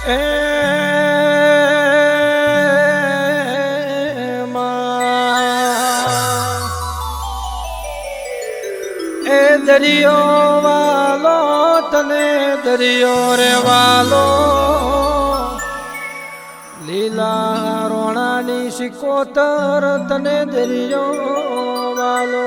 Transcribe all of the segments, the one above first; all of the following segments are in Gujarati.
એ દરિયો વાલો તને દરિયો રે વાલો લીલા રોણાની સિકોતર તને દરિયો વાલો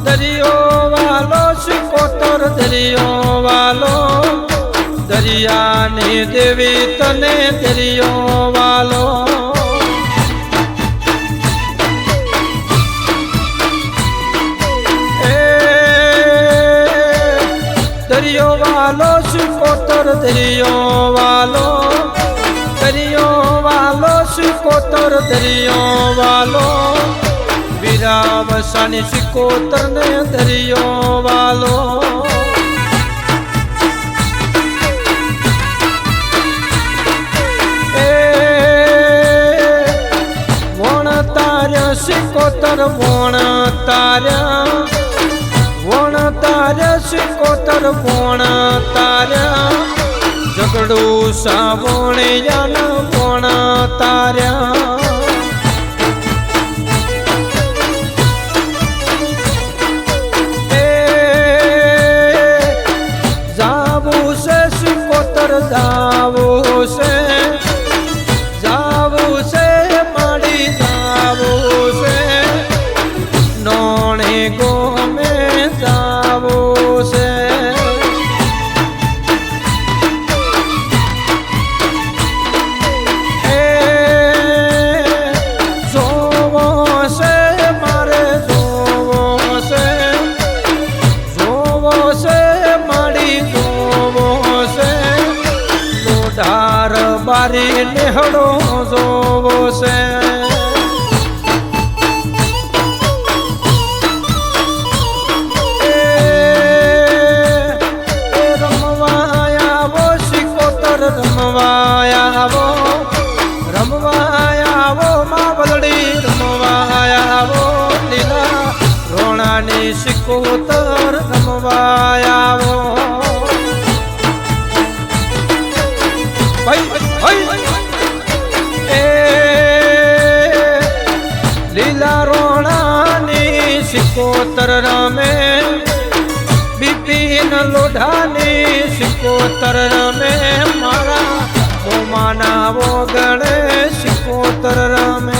દરિયો વાલો સિકોતર દરિયો વાલો દરિયાની દેવી તને દરિયો વાલો દરિયો વાલો સિકોતર દરિયો વાલો સિકોતર દરિયો વાલો વીરાવસાની સિકોતર ને દરિયો વાલો વણ તાર્યા સિકોતર વણ તાર્યા સિકોતર વણ તાર્યા ઝઘડું સાવણિયા વણ તાર્યા જાવું છે માડી જાવું છે નોણે ગોમે જાવું છે જોવો છે મારે જોવો છે માડી જોવો છે ધાર બારી નેહડો જોવો છે રમવાયાવો સિકોતર રમવાયાવો માવલડી રમવાયાવો લીલા રોણાની સિકોતર રમવાયાવો લીલા રોણાની સિકોતર રમે બિપિન લોઢાની સિકોતર રમે મારા મોમાના વગણે સિકોતર રમે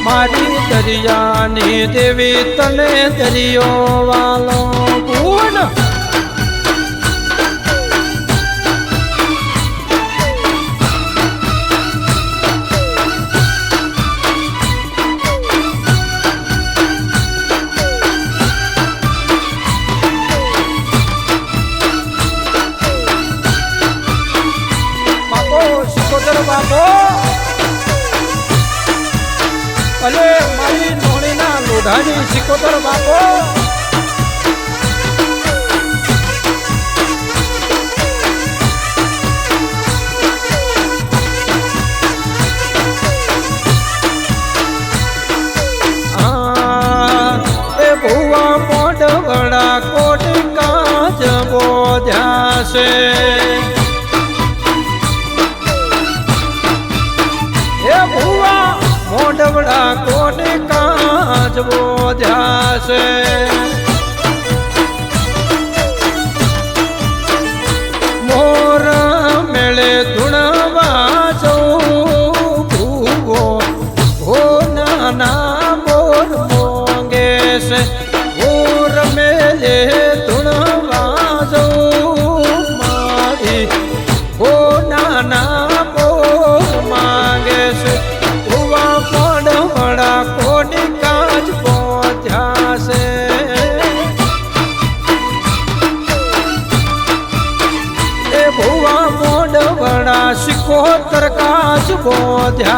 મારી દરિયાની દેવી તને દરિયો વાલો પૂન સિકોતર બાપો અલે મારી નોણીના લોઢાની સિકોતર બાપો એ ભુવા મોઢવડા કોટ કાચ બોધ્યા છે મોઢવડા કોને કાચ બોધ્યા છે મોર મેળે ધૂણવા જવું ભૂવો હો નાના મોર મોંગે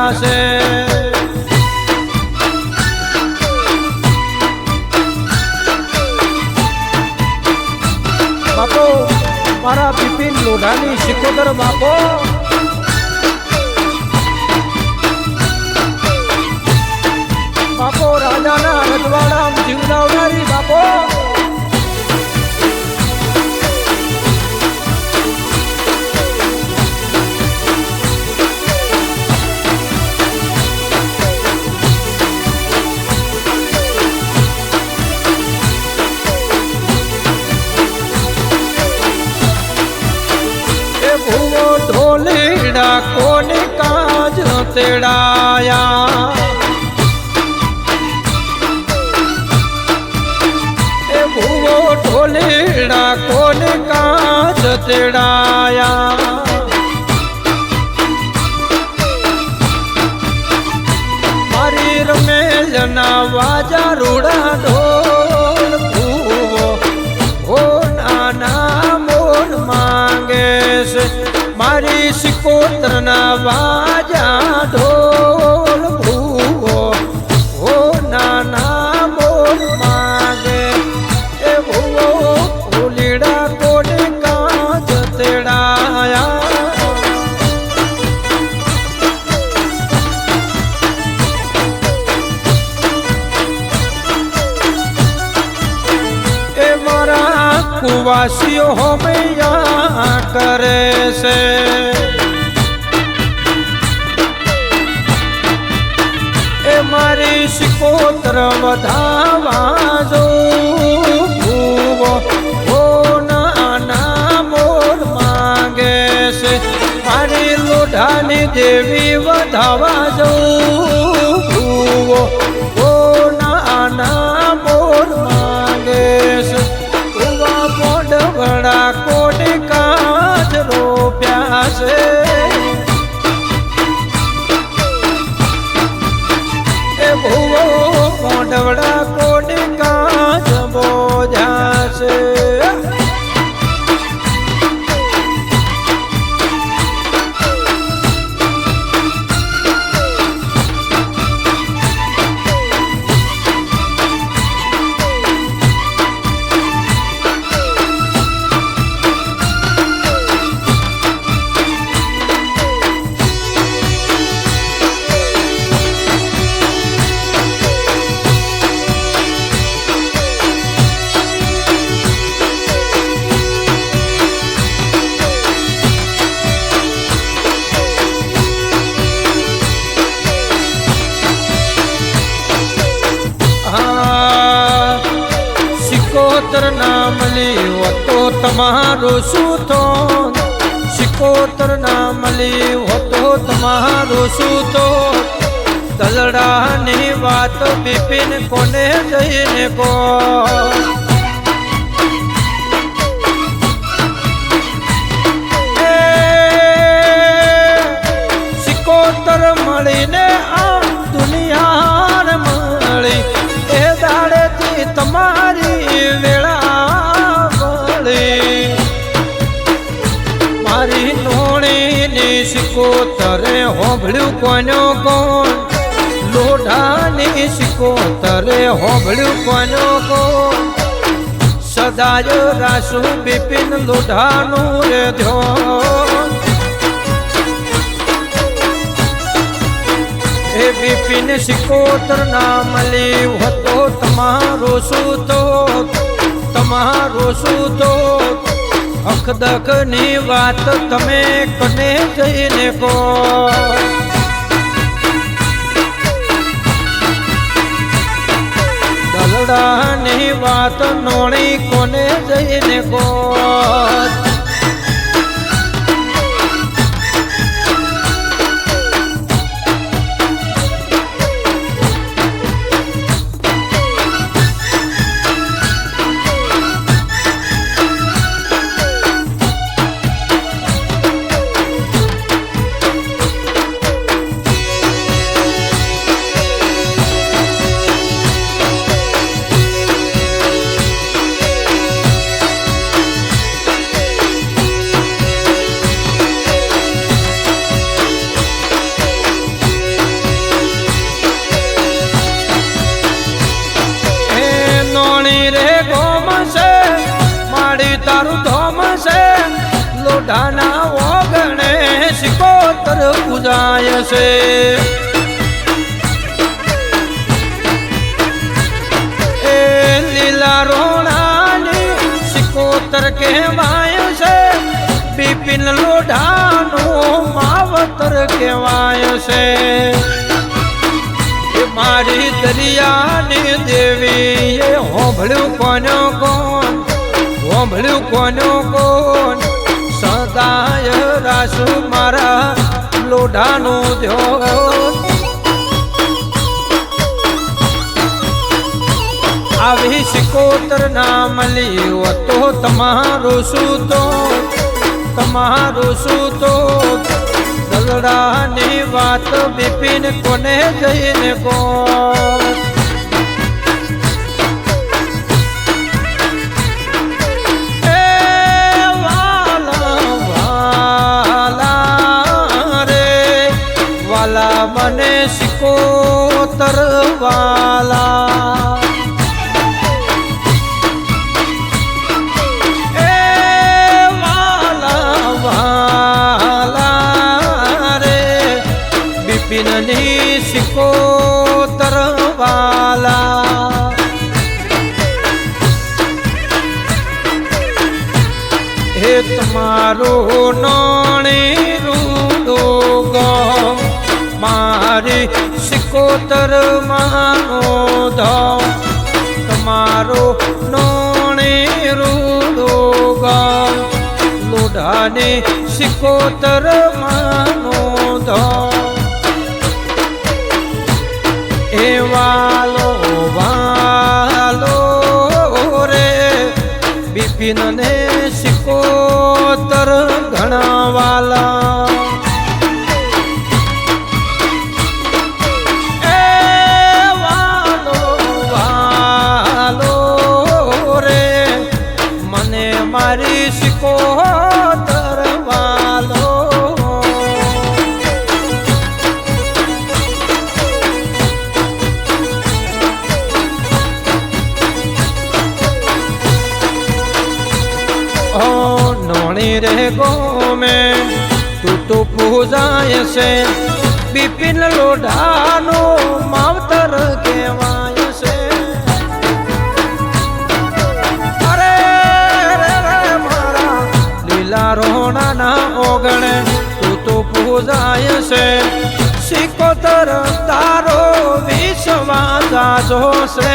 બેઠા છે. બાપો મારા બિપિન લોઢાની સિકોદર બાપો, બાપો રાજાના રજવાડા જીવડાવનારી બાપો, ઢોલીડા કોને કાજ તેડાયા, એ ભૂવો ઢોલીડા કોને કાજ તેડાયા. મારી રમેલના વાજા રૂડા ઢોલ ભૂવો હો નાના મોર માંગે છે. મારી સિકોતરના વાજા ઢોલ ભૂવો હો નાના મોર માગે, એ ભૂવો ફૂલીડા કોને કાજ તેડાયા. એ મારા કુવાસીઓ હોમૈયા કરે છે. એ મારી સિકોતર વધાવા જો ભૂવો હો નાના મોર માંગે છે. મારી લોઢાની દેવી વધાવા જો ભૂવો હો નાના મોર માંગે છે. ભૂવા મોઢવડા કોને કાજ રોપ્યા છે. એ ભૂવો મોઢવડા કોને કાજ બોધ્યા છે. સિકોતર ના મળી હોતો તમારો શું તો, સિકોતર ના મળી હોતો તમારો શું તો. દલડાની વાત બિપિન કોને જઈને કો, સિકોતર મળીને આ દુનિયા મળી, એ દાડેથી તમારી વેળા મળી. મારી નોણીની સિકોતરે હોભળ્યું કોનો કોણ, લોઢાની સિકોતરે હોભળ્યું કોનો કોણ. સદાય રાસુ બિપિન લોઢાનું રે ધ્યોન. એ બિપિન સિકોતર ના મળી હતો તમારો શું તો, તમારો શું તો. અખદખ ની વાત તમે કને જઈને કો, દલડાની વાત નોણી કોને જઈને કો. તારું ધોમ છે લોઢાના ઓગણે સિકોતર પૂજાય છે એ લીલા રોણાની સિકોતર કહેવાય છે બિપિન લોઢાનું માવતર કહેવાય છે મારી દરિયાની દેવી એ હોંભળ્યું કોનો કોણ હોંભળ્યું કોનો કોણ સદાય રાસ મારા લોઢાનું ધ્યોન આવી સિકોતર ના મળી તો તમારું શું તો તમારું શું તો દલડાની વાત બિપિન કોને જઈને કો એ વાલા વાલા રે વાલા મને સિકોતર વાલા બિપિનની સિકોતર વાલા હે તમારો નોણી રૂડો ગો મારી સિકોતર માનો ધામ તમારો નોણી રૂડો ગો લોઢાની સિકોતર માનો ધામ એ વાલો વાલો રે બિપિન ને સિકોતર ઘણા વાલા એ વાલો વાલો રે મને મારી સિકોતર વાલો नोणी रे गो में तू तो पूजाय से बिपिन लोढ़ानो मावतर केवाय से अरे रे रे मारा लीला रोना ना ओगणे तू तो पूजाय से सिकोतर तारो विश्वासा जो से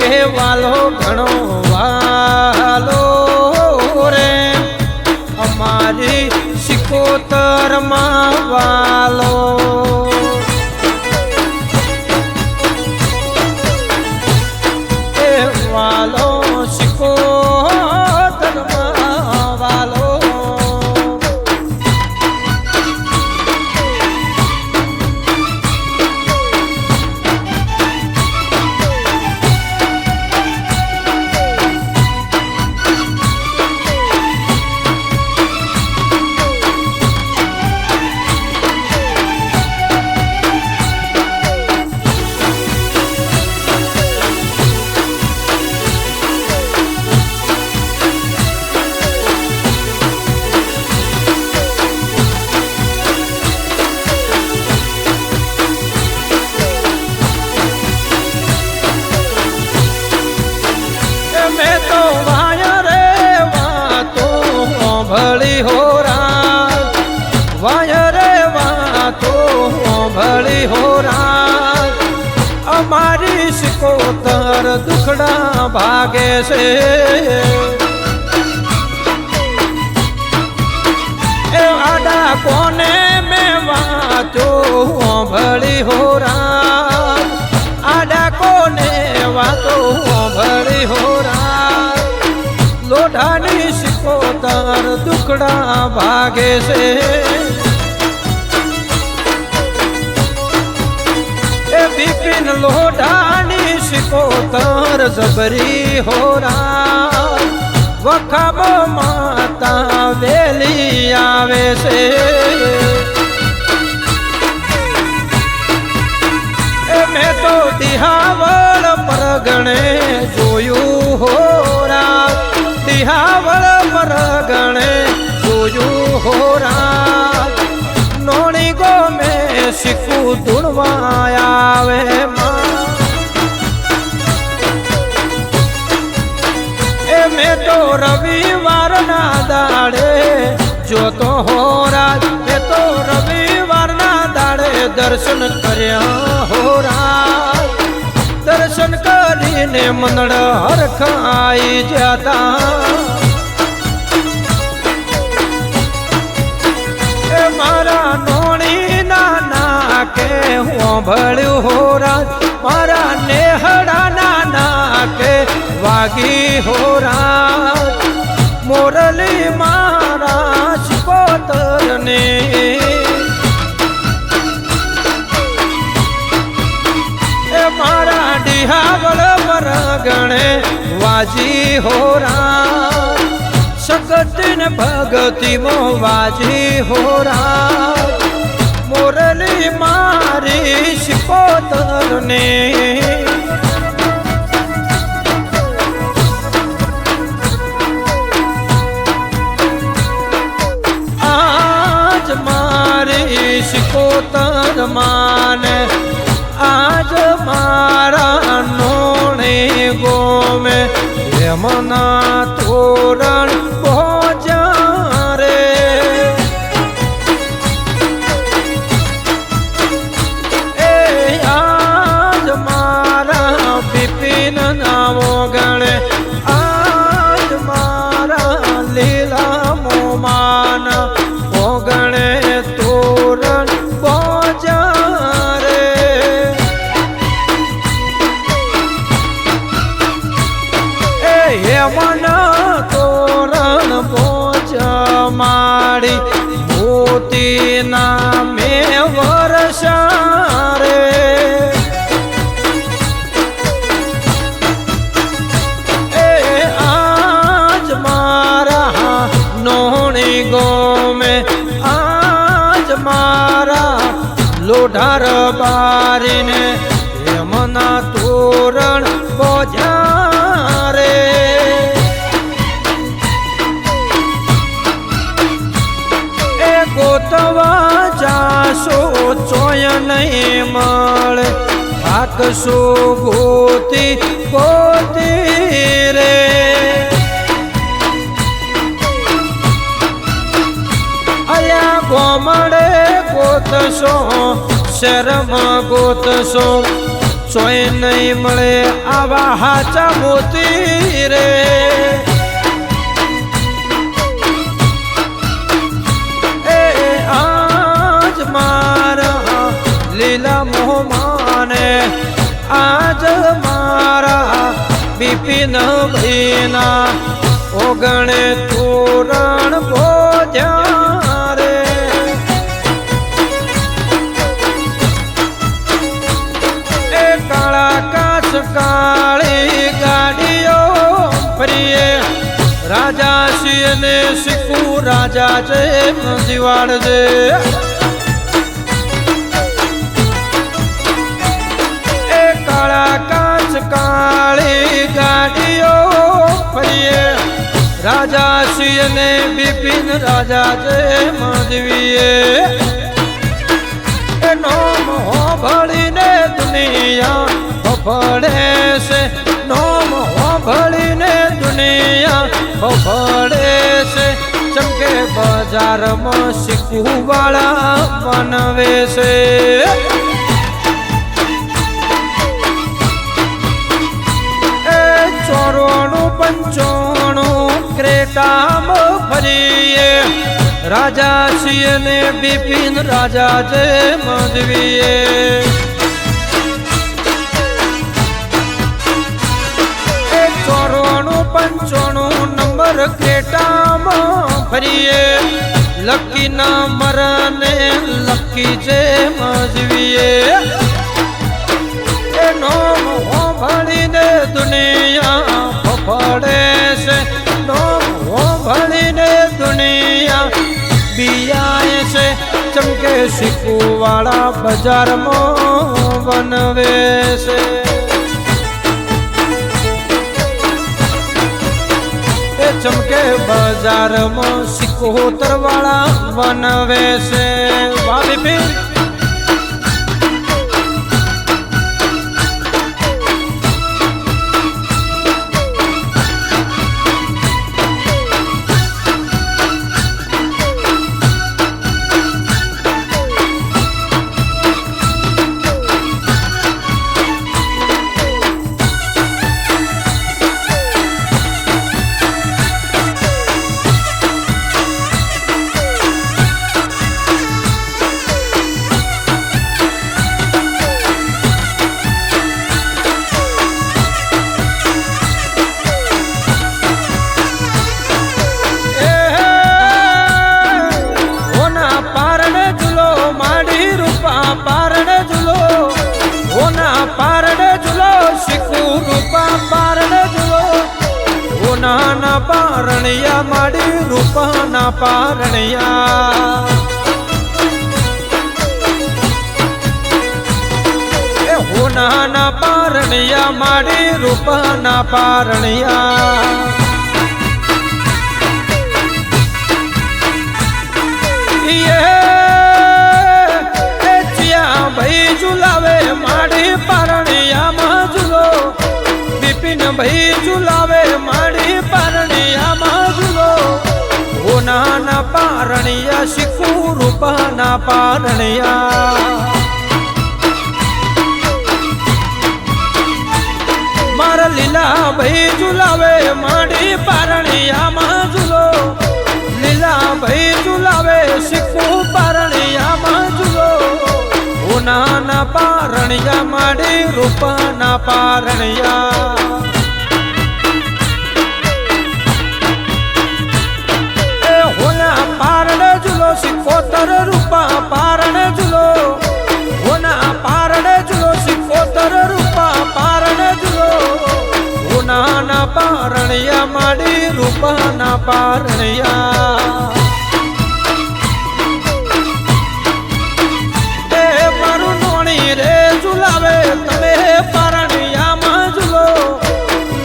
के वालो घणो वालो रे हमारी सिकोतर मां वालो ए वालो सिकोतर मां वालो भली हो रात वायरे वातो भली हो रात हमारी सिकोतर दुखड़ा भागे से ए आडा कोने में वातो भली हो रात आडा कोने वातो भली हो रात लोढ़ानी सिकोतर दुखड़ा भागे से ए बिपिन लोढ़ानी सिकोतर जबरी हो रहा वखम माता वेली आवे से ए मैं तो दिहावड़ परगणे जो શીખું ધૂણવા આવે એ મેં તો રવિવારના દાડે જોતો હો રાજ મેં તો રવિવારના દાડે દર્શન કર્યા હો રાજ દર્શન કરીને મનડ હરખાઈ જતા એ મારા નોણી નાના કે હું ભળ્યું હો રાજ મારા નેહડા નાના કે વાગી હો રાજ મોરલી મારા શિકોતરને એ મારા ડિહાવળ વરગણે વાજી હો રાજ સગતિન ભગતિ મો વાજી હો રાજ મોરલી મારી શિકોતરને શિકોતર માને આજ મારા નોણે ગોમે યમના તોરણ પહોંચ્યા રે એ આજ મારા બિપિન નામો ગણે આજ મારા લીલા મોમાન ઓગણે માડી મોતી નામે વર્ષા રે એ આજ મારા નોણી ગોમે આજ મારા લોઢાર બારીને યમના તોરણ બોજા રે ગોતવા જાશો ચોય નહીં મળે થાકશો ગોતી ગોતી રે અયા ગોમડે ગોતશો શહેરમાં ગોતશો ચોય નહીં મળે આવા હાચા મોતી રે મારા લીલા મોહમાને આજ મારા બિપિન ભીના ઓગણે તોરણ ભોજ્યા રે એ કાળા કાચ કાળી ગાડીઓ ફરીએ રાજા સિંહ ને શીખું રાજા છે જીવાડ છે કાળા કાચ કાળી ગાડીઓ ફરીએ રાજા સિંહ ને બિપિન રાજા છે મધવીએ એ નોમ હો ભળીને દુનિયા ફફડે છે નોમ હો ભળીને દુનિયા ફફડે છે ચમકે બજારમાં શીખવું વાળા બનવે છે ચોરોણું પંચોણું ક્રેટામાં ફરીએ રાજા સિંહ ને બિપિન રાજા જે મધવીએ ચોરોણું પંચોણું નંબર ક્રેટામાં ફરીએ લકી ના મરને લકી જે મધવીએ એ નોમ હો ભળીને દુનિયા ફફડે છે નોમ હો ભળીને દુનિયા બિયાય છે ચમકે શીખવું વાળા બજારમાં બનવે છે એ ચમકે બજારમાં સિકોતર વાળા બનવે છે વાહ બિપિન પારણિયા માડી રૂપના પારણિયા એ હોનાના પારણિયા માડી રૂપના પારણિયા ભાઈ ઝુલાવે માડી પારણિયામાં ઝુલો બિપિન ભાઈ ઝુલાવે માડી પારણિયામાં ઝુલો હોનાના પારણિયા શીખું રૂપાના પારણિયા મારા લીલા ભાઈ ઝુલાવે માડી પારણિયામાં ઝુલો લીલા ભાઈ ઝુલાવે શીખું પારણિયામાં ઝુલો હોનાના પારણિયા માડી રૂપાના પારણિયા એ હોના પારણે ઝુલો સિકોતર રૂપા પારણે ઝુલો હોના પારણે ઝુલો સિકોતર રૂપા પારણે ઝુલો હોનાના પારણિયા માડી રૂપાના પારણિયા રે ઝુલાવે તમે પારણિયામાં ઝુલો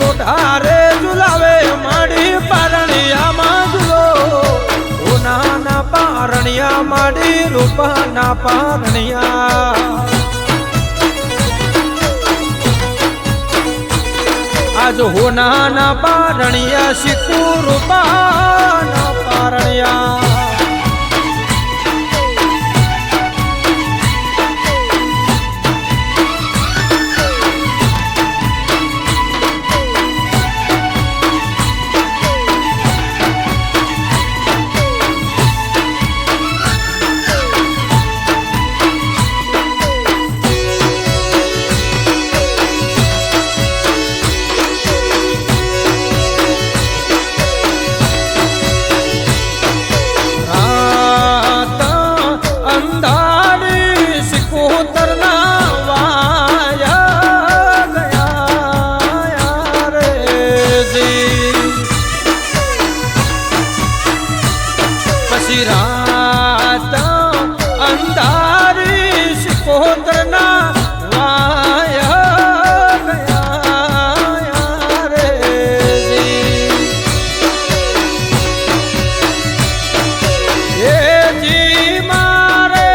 લોઢા રે ઝુલાવે માડી પારણિયામાં ઝુલો હોનાના પારણિયા માડી રૂપાના પારણિયા આજ હોનાના પારણિયા શીખું રૂપાના પારણિયા રાત અંધારી સિકોતરના વાયા ગયા રે એ જી મારે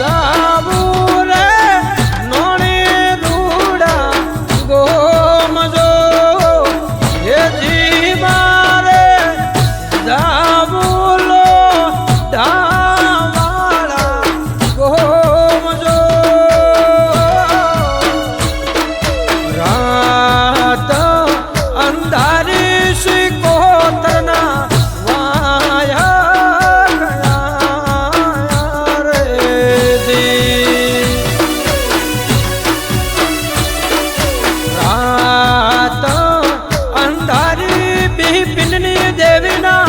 જાવું રે નોણી રૂડા ગોમજો એ જી જાવુલો ડાવાળા ગોમજો રાત અંધારી સિકોતરના વાયા ગયા રે રાત અંધારી બિપિનની દેવીના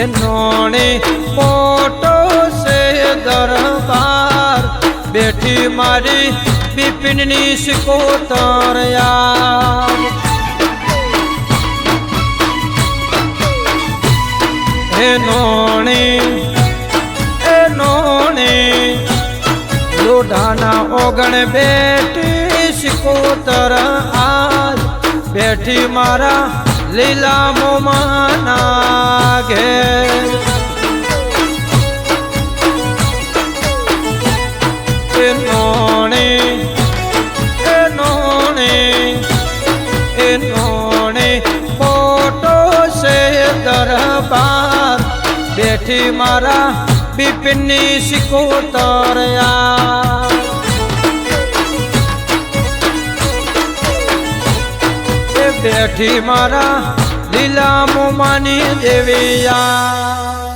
नोने पोटो से दरबार बैठी मारी बिपिननी सिकोतर यार हे नोने लोढ़ाना ओगण बेटी सिकोतर आ બેઠી મારા લીલા મોમાના ઘેર એ નોણે ફોટો છે દરબાર બેઠી મારા બિપિનની સિકોતર બેઠી મારા લીલા મોમાની દેવિયા